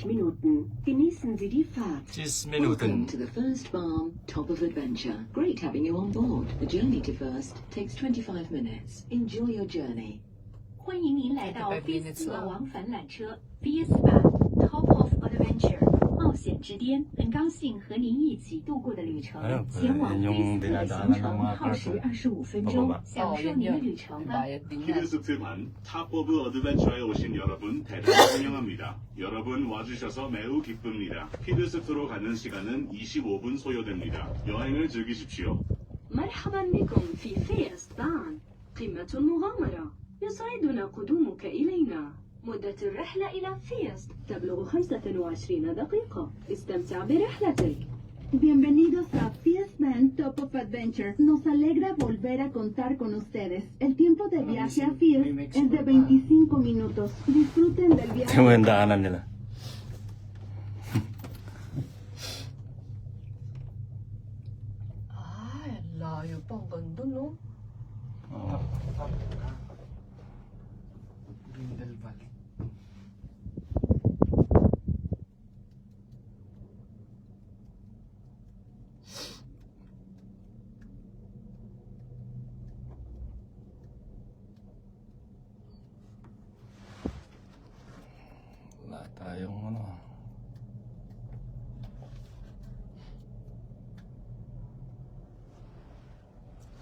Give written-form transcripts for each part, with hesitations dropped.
90 Minuten. Genießen Sie die Fahrt. 10 Welcome Minuten. to the First Farm, Top of Adventure. Great having you on board. The journey to First takes 25 minutes. Enjoy your journey. 欢迎您来到 25 菲 minutes 斯 lang. 往返缆车 Fiesta Top of Adventure 冒险之巅，很高兴和您一起度过的旅程。 Ayun, 前往 yan 菲 yung 斯特的行 dinadaanan ng 程 mga 耗时 karton. 25分钟， Pababa. 享受您的旅程吧。 Bayad din yan. 피드스트반 탑오브 어드벤처에 오신 여러분 대단히 환영합니다. 여러분 와주셔서 매우 기쁩니다. 피드스트로 가는 시간은 25분 소요됩니다. 여행을 즐기십시오. مرحبا بكم في فيست بان. قمة المغامرة. يسعدنا قدومك إلينا. مدة الرحلة إلى فيست تبلغ 25 دقيقة. استمتع برحلتك. Bienvenidos a Fiest Band Top of Adventure. Nos alegra volver a contar con ustedes. El tiempo de viaje a Fiest es de 25 minutos. Disfruten del viaje. Tingnan mo yung daanan nila. Ay, ang layo pa hanggang dun, no? Oh. Grindelwald. Wala tayong ano.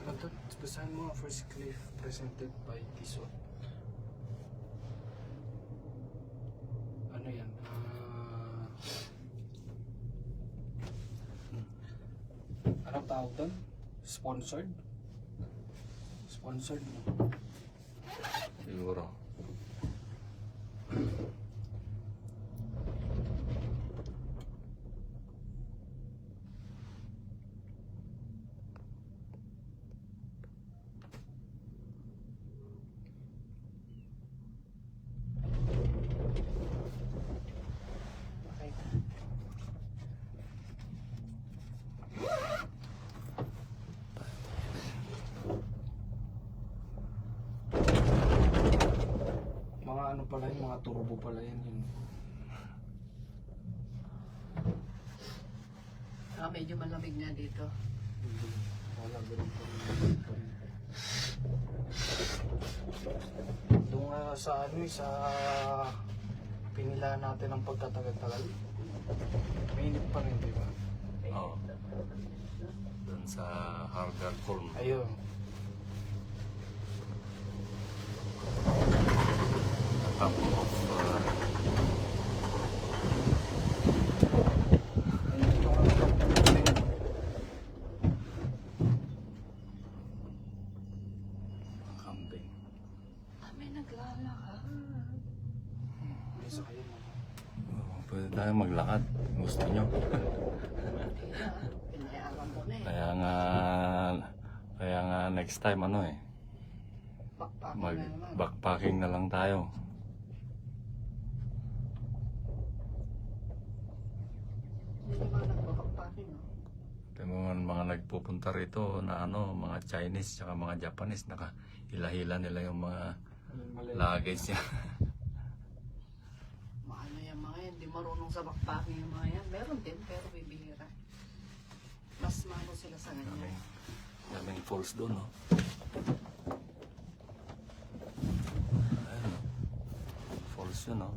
Ano to? Basahin mo ang First Cliff presented by Tissot. Ano yan? Anong tawag doon? Sponsored? Sponsored mo? Siguro. Okay. Mga ano pala yun, mga turbo pala yan yun. Medyo malamig nga dito. Wala ganun pa rin. Doon nga sa ano sa pinila natin ng pagkatagal-tagal. Mainit pa rin, di ba? Oo. Doon sa Harder Colm. Ayun. Top of camping. Kami naglalakad. May sakay mo. Oh, pwede tayo maglakad. Gusto nyo. Pinayagan ko na eh. Kaya nga next time ano eh. Backpacking na naman. Mag-backpacking na lang tayo. Hindi naman nagbabackpacking, no? Ito mga nagpupunta rito na ano, mga Chinese tsaka mga Japanese, nakahila-hila nila yung mga luggage niya. Mahal na yan mga yan. Hindi marunong sa backpacking yung mga yan. Meron din, pero bibihira. Mas mahal sila sa ganyan. Daming falls doon, no? Ayun, no? Falls yun, no?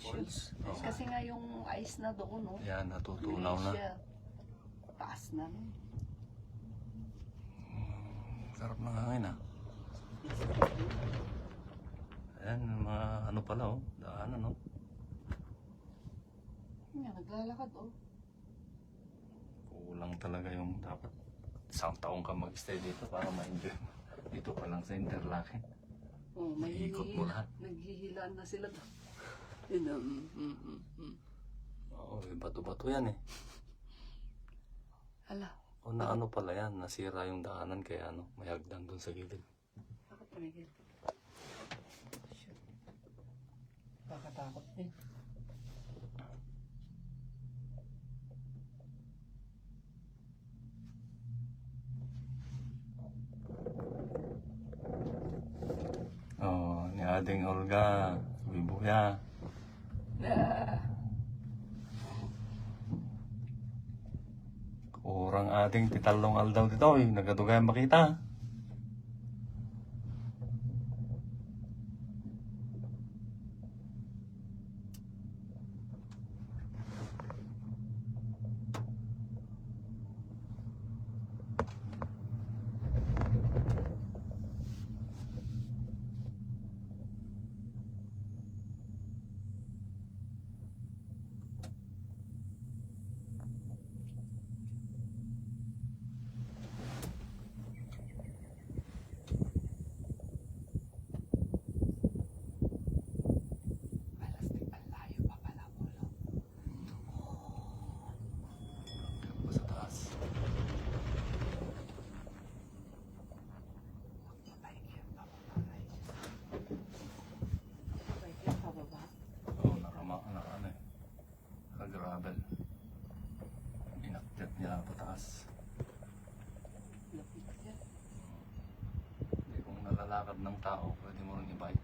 Falls. Oo. Kasi nga yung ice na doon, no? Yan, natutunaw na. Siya. Taas na, no? Sarap ng hangin, ah. Ayan, mga ano pala, oh. Daanan, no? Nga, naglalakad, oh. Kulang talaga yung dapat. Isang taong ka mag-stay dito para ma-enjoy mo. Dito pa lang sa Interlaken. Oh, may Iikot mo lahat. naghihilaan na sila doon. Yun, Oo, bato-bato yan, eh. Hala, O na ano pala yan, nasira yung daanan kaya ano, may hagdan dun sa gilid. bakit tumigil? Kakatakot din. Oh, ni Ading Olga, Bibuya. ating titalong aldaw dito. Nagadugay makita. Sa taas. Oo, ano eh. Naka-gravel. Inakyat niya pataas. Hindi, kung nalalakad ng tao, pwede mo rin i-bike.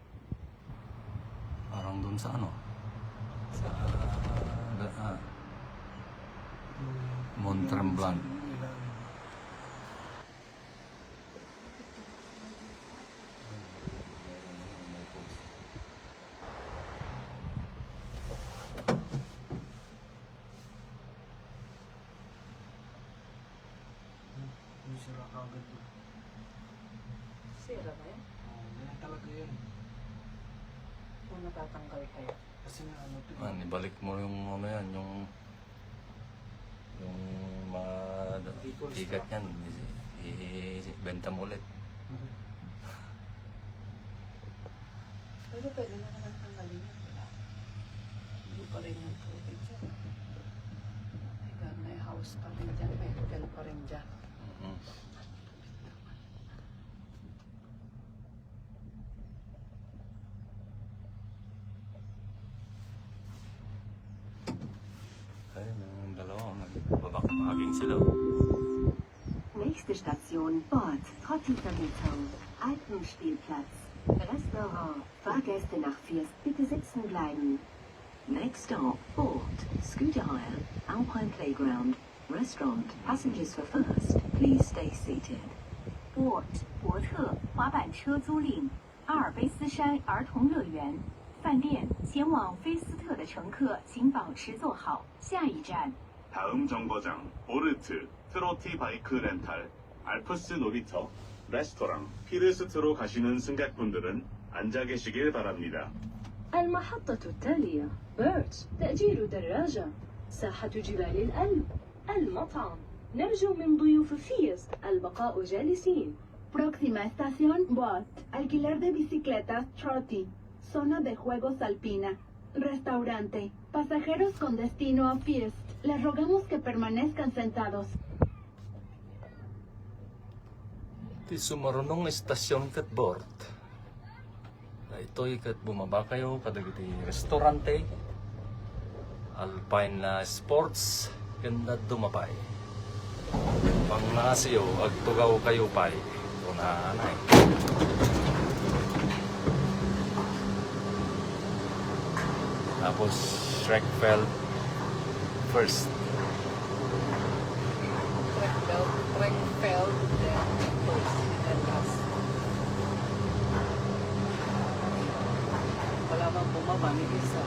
Parang dun sa ano? Sa... Mont Tremblant. Yung sira kagad doon. Sira ba yan? Ganyan talaga yun. Kung natatanggal kayo. Kasi nga ano ito. Ibalik mo yung ano yan, yung mga tigat yan, ibenta mo ulit. Pero pwede na naman tanggalin yan. Wala. Hindi pa rin yung tubig dyan. May house pa rin dyan. May hotel pa rin dyan. Ayun, yung dalawa, nagbabakbaking sila. Nächste Station Bord, Trottelvermietung, Alpenspielplatz, Restaurant. Fahrgäste nach First bitte sitzen bleiben. Next stop, Bord, scooter hire, Alpine playground, restaurant. Passengers for first, please stay seated. Bord 伯特滑板车租赁，阿尔卑斯山儿童乐园。饭店前往菲斯特的乘客请保持坐好。下一站 다음 정거장 보르트, 트로티 바이크 렌탈, 알프스 놀이터, 레스토랑, 피르스트로 가시는 승객분들은 앉아 계시길 바랍니다. المحطة التالية بيرتش تأجير دراجة. ساحة جبال الألب. المطعم. نرجو من ضيوف فيست البقاء جالسين. Próxima estación, Bot. Alquiler de bicicletas, Trotty. Zona de juegos alpina. Restaurante. Pasajeros con destino a First. Les rogamos que permanezcan sentados. Ito'y sumarunong estasyon kat board. Ito'y kat bumaba kayo, kadagiti restaurante, Alpine na sports, ganda dumapay. Pang nasiyo, agtugaw kayo pay. Ito na anay. Tapos Schreckfeld first. Frankfeld, then first, then last. Wala bang bumaba ni isa?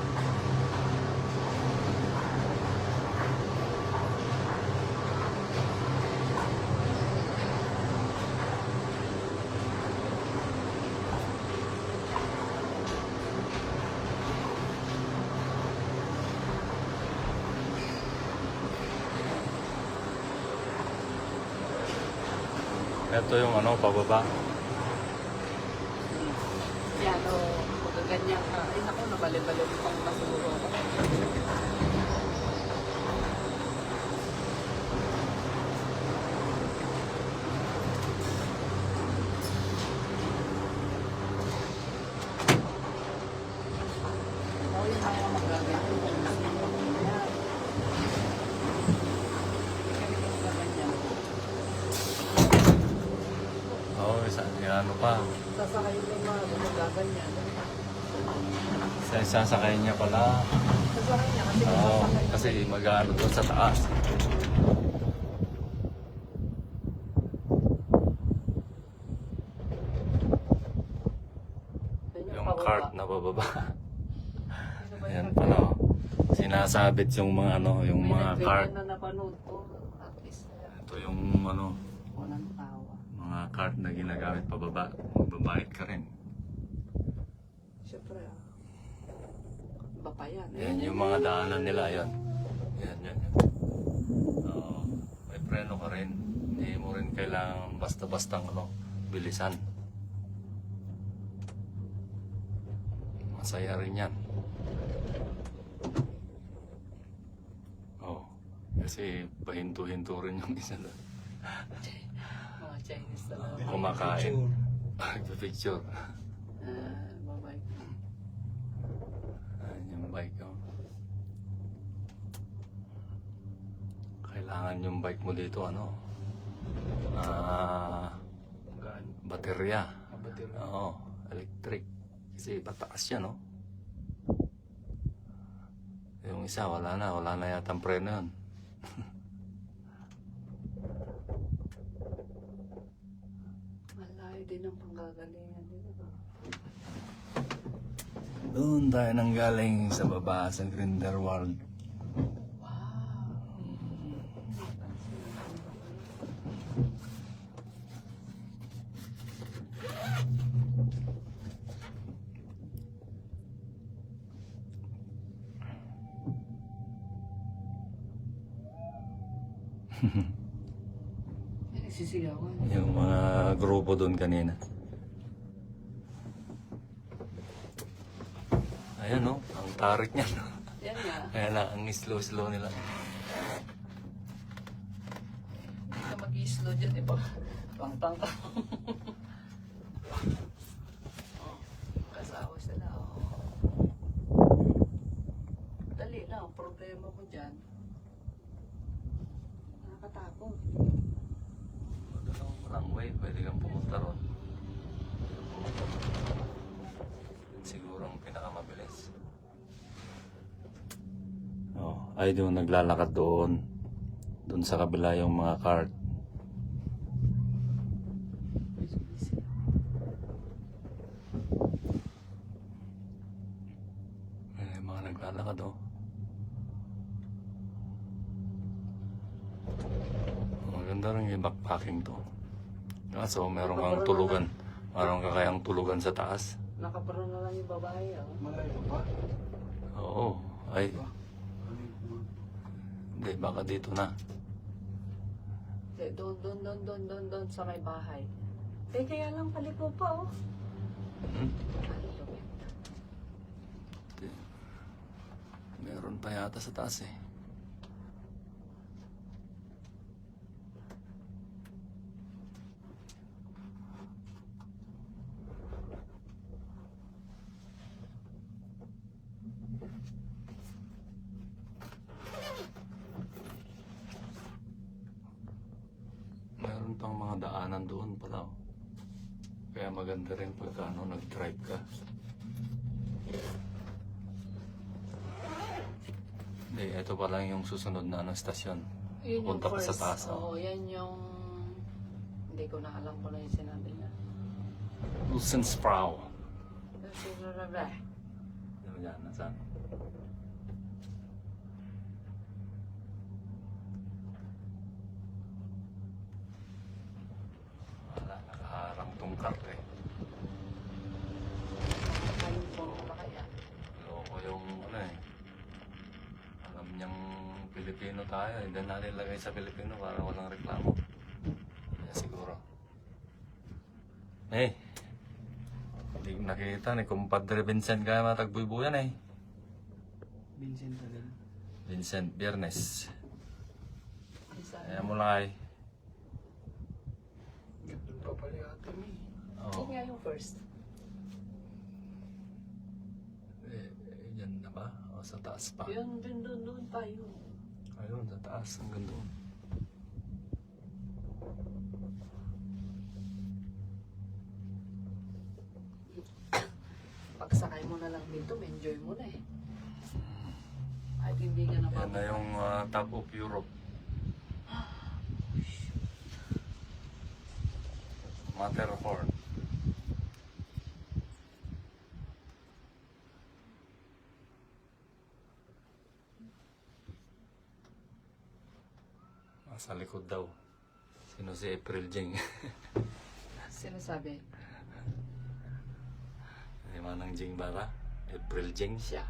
Ito yung ano, pababa. Yan o, kung ganyan ka. Ay naku, nabali-bali pang masuro ako. Ako yung mga magaganyan kung gusto mo. Yan. Kami yung gaganyan. Oo, ano pa. Sasakay yung mga magaganyan. Sa sasakay niya pala. Sasakay niya kasi Oo, sasakay. kasi mag-ano doon sa taas. sinasabit yung mga ano, yung May mga cart. nag-ganyan na napanood ko. At least, Ito yung ano, walang tawa. mga cart na ginagamit pababa. Magbabayad ka rin. Siyempre, iba pa yan. Yan yung mga daanan nila, yan. Yan. Oo, may preno ka rin. Hindi mo rin kailangan basta-bastang ano, bilisan. Masaya rin yan. Oo, kasi pahinto-hinto rin yung isa doon. Mga Chinese talaga. Kumakain. Nagpa-picture. Bye-bye. Ayan yung bike ko. Kailangan yung bike mo dito ano? Baterya. Baterya. Oo, electric. Kasi pataas yan, no? Yung isa, wala na yata ang preno yun. Malayo din ang panggagalingan dito. Doon tayo nanggaling sa baba sa Grindelwald. Nagsisigawan. Yung mga grupo doon kanina. Ayan, no? Ang tarik niya, no? Yan nga. Kaya na, ang slow-slow nila. Hindi ka mag-i-slow dyan. Iba. Pang-pang. Kasawa sila. Dali lang. Problema mo dyan. Nakakatakot. Walang way, pwede kang pumunta ron. Siguro ang pinakamabilis. Oh, ay doon naglalakad doon. Doon sa kabila yung mga cart. Ay, mga naglalakad oh. Maganda rin yung backpacking to. So, meron kang tulugan. Meron ka kayang tulugan sa taas. Nakaparoon na lang yung babae. Malayo pa. Oo. Ay. Hindi, baka dito na. Doon sa may bahay. Kaya lang palipo pa, oh. Meron pa yata sa taas eh. Meron pang mga daanan doon pala. Oh. Kaya maganda rin pagka ano, nag-drive ka. Hindi, ito pa lang yung susunod na ano, stasyon. Yun yung Punta pa sa first. taas. Oo, yan yung... Hindi ko na alam kung ano yung sinabi niya. Lusensprau. Wala. Ano yan? Nasaan? Wala, nakaharang tong kart eh. Ayun po, kaya. Loko yung ano eh. Alam niyang Pilipino tayo. Hindi natin lagay sa Pilipino para walang reklamo. Kaya siguro. Eh. Hindi ko nakita ni Compadre Vincent kaya matagbubuyan eh. Vincent talaga. Vincent Biernes. Isa. Kaya mo lang ay. Doon pa pala yata eh. Oo. Yun nga yung first. Yan na ba? O sa taas pa? Yun, doon tayo. Ayun, sa taas. Hanggang doon. Pagsakay mo na lang dito, enjoy mo na eh. Kahit hindi ka na Yan na yung top of Europe. Matterhorn. Nasa likod daw. Sino si April Jing? Sino sabi? Ay, Manang Jing Bara? April Jing? Siya.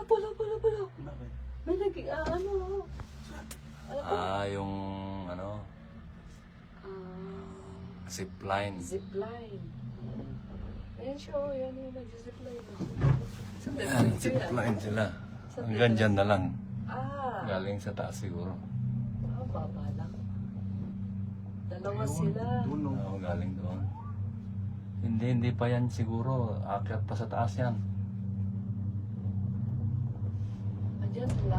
Pula. Bakit? May ano? Yung ano, zipline. Zipline. Ayan siya, oh. Yan yung nag-zipline. Yan, zipline sila. Hanggang dyan na lang. Galing Galing sa taas siguro. baba lang. Dalawa sila. Doon, no? Oo, galing doon. Hindi pa yan siguro. Akyat pa sa taas yan. Andyan sila.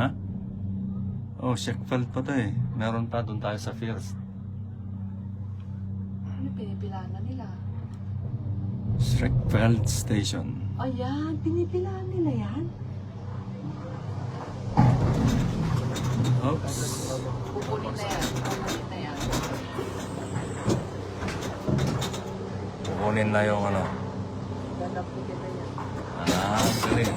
Ha? Oh, Sheckfeld pa to eh. Meron pa doon tayo sa First. Ano pinipilanan nila? Sheckfeld Station. Ayan, pinipilahan nila yan. Oops. Kukunin na yan. Kukunin na yan. Kukunin na yung ano. Dadaputin na yan. Galing.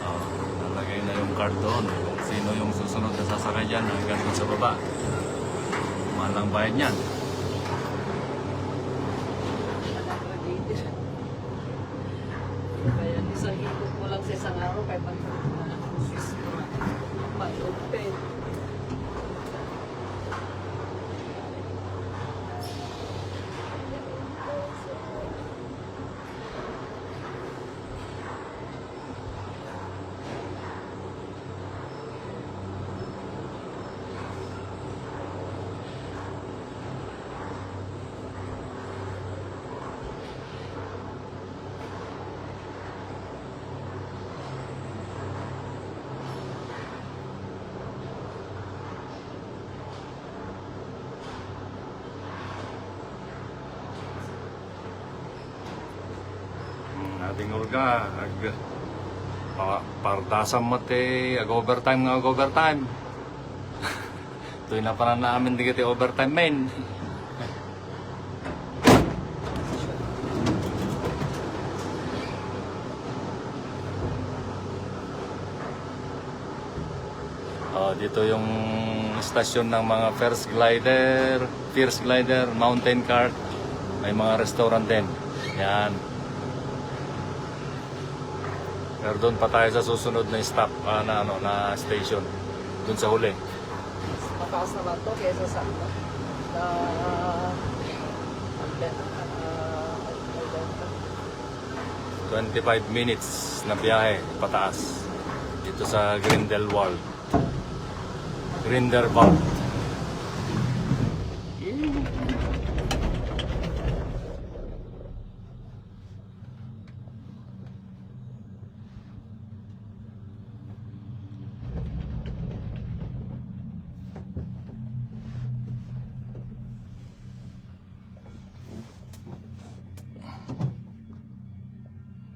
Oh, nalagay na yung card doon. Kung sino yung susunod na sasakay dyan hanggang doon sa baba. Malang bayad niyan. Unaggregated. Kaya isang ikot mo lang sa isang araw kaya pag-open. Ating ulga, pardasan mati, overtime nga overtime. Ito'y na pa na namin di kiti overtime men. Dito yung istasyon ng mga First Glider, Mountain Cart. May mga restaurant din. Yan. Pero doon pa tayo sa susunod na stop na station. Doon sa huli. Mataas naman to kesa sa ano. Na... 25 minutes na biyahe pataas. Dito sa Grindelwald.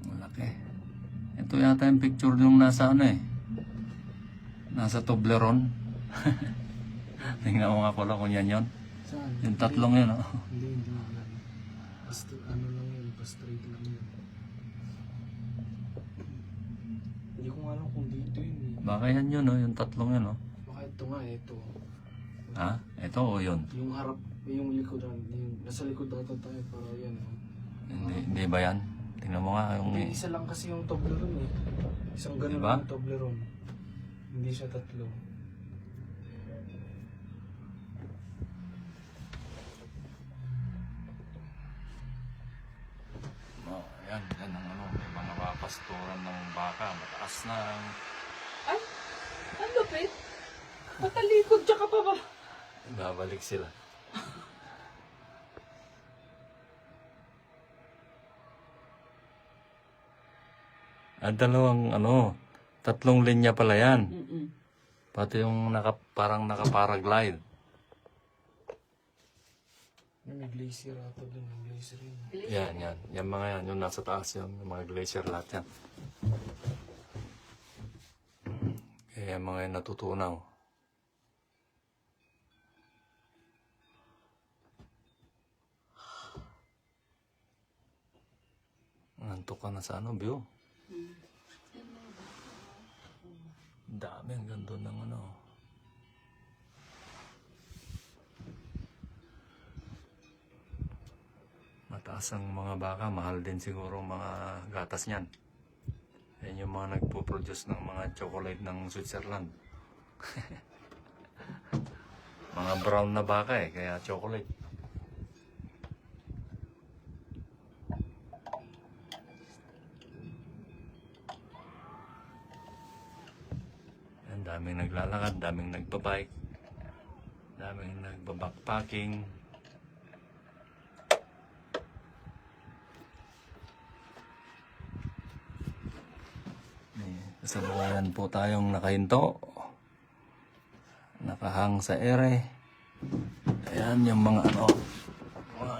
Malaki. Ito yata yung picture yung nasa ano eh. Nasa Toblerone. Tingnan mo nga pala kung yan yun. Saan? Yung tatlong yun, oh. Hindi. Basta ano lang yun, basta straight lang yun. Hindi ko nga alam kung dito yun eh. Baka yan yun, oh. Yung tatlong yun, oh. Baka ito nga, ito. Ha? Ito o yun? Yung harap, yung likodan, yung nasa likod ata tayo, para yan. Hindi ba yan? Tingnan mo nga yung... Hindi, isa lang kasi yung Toblerone eh. Isang ganun Diba? yung Toblerone. Hindi siya tatlo. Oh, yan ang ano, may mga pastoran ng baka, mataas na Ay! Ang lupit! Matalikod tsaka pa ba? babalik sila. At tatlong linya pala yan. Pati yung parang naka-paraglide. May glacier ata doon, may glacier yun. Yan. Yan mga yan, yung nasa taas yun, yung mga glacier lahat yan. Kaya mga yan natutunaw. Maantok ka na sa ano, view. Dami ang ganda ng ano. Mataas ang mga baka, mahal din siguro mga gatas niyan. Yan yung mga nagpo-produce ng mga chocolate ng Switzerland. Mga brown na baka eh, kaya chocolate. Yan, daming naglalakad, daming nagbabike, daming nagbabackpacking. Kasalukuyan po tayong nakahinto. Nakahang sa ere. Ayan yung mga ano. Mga...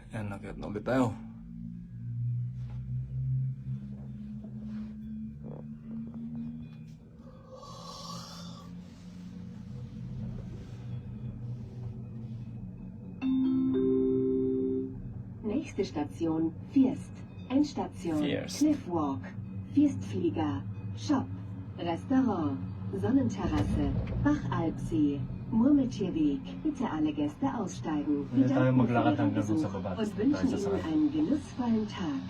Yan, nakit na ulit tayo. Nächste Station, First. Endstation, First. Cliffwalk. Firstflieger. Shop. Restaurant. Sonnenterrasse. Bachalpsee. Murmeltierweg. Bitte alle Gäste aussteigen. Wir Hindi tayo danken für maglakad Ihren hanggang doon sa Besuch baba. und Tayo wünschen sasakay. Ihnen einen genussvollen Tag.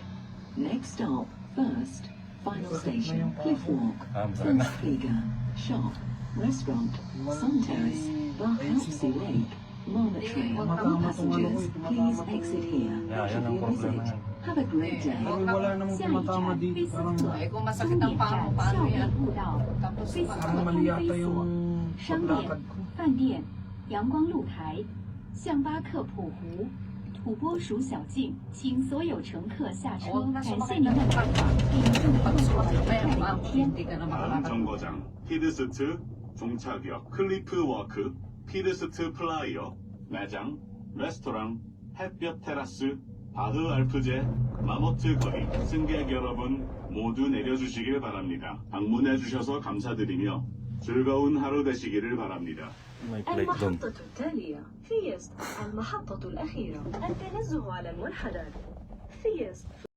Next stop, First. Final station, Cliffwalk. Masakit na. Firstflieger. Shop. Restaurant. Sunterrace. Bachalpsee Lake. Murmeltierweg. All passengers, please exit here. Yeah, yan ang Should you problema visit. yan. Have a great day. Parang wala namang 下一 tumatama 站 dito. 菲斯 Parang, 特 Eh, kung 终 masakit 点 ang paa 站 mo, 校 paano 园 yan? 步道， Tapos 菲斯 parang 特 mali 通 yata 飞 yung 所、商店 paglakad ko. 饭店、阳光露台、象巴克普湖、土拨鼠小径，请所有乘客下车， Huwag na 感谢 sumakit 您 ng 的到 paa. 访，并祝您 Pag 度过 sumakit 愉 pa 快 yung 的 paa 一 mo, 天。 hindi ka na 다음 makalakad. 정거장 피드스트 종착역 클리프워크 피드스트 플라이어 매장 레스토랑 햇볕 테라스 바흐 알프제 마모트 거리 승객 여러분 모두 내려주시길 바랍니다. 방문해 주셔서 감사드리며 즐거운 하루 되시기를 바랍니다. May plate doon. المحطة التالية فيست المحطة الأخيرة التنزه على المنحدر فيست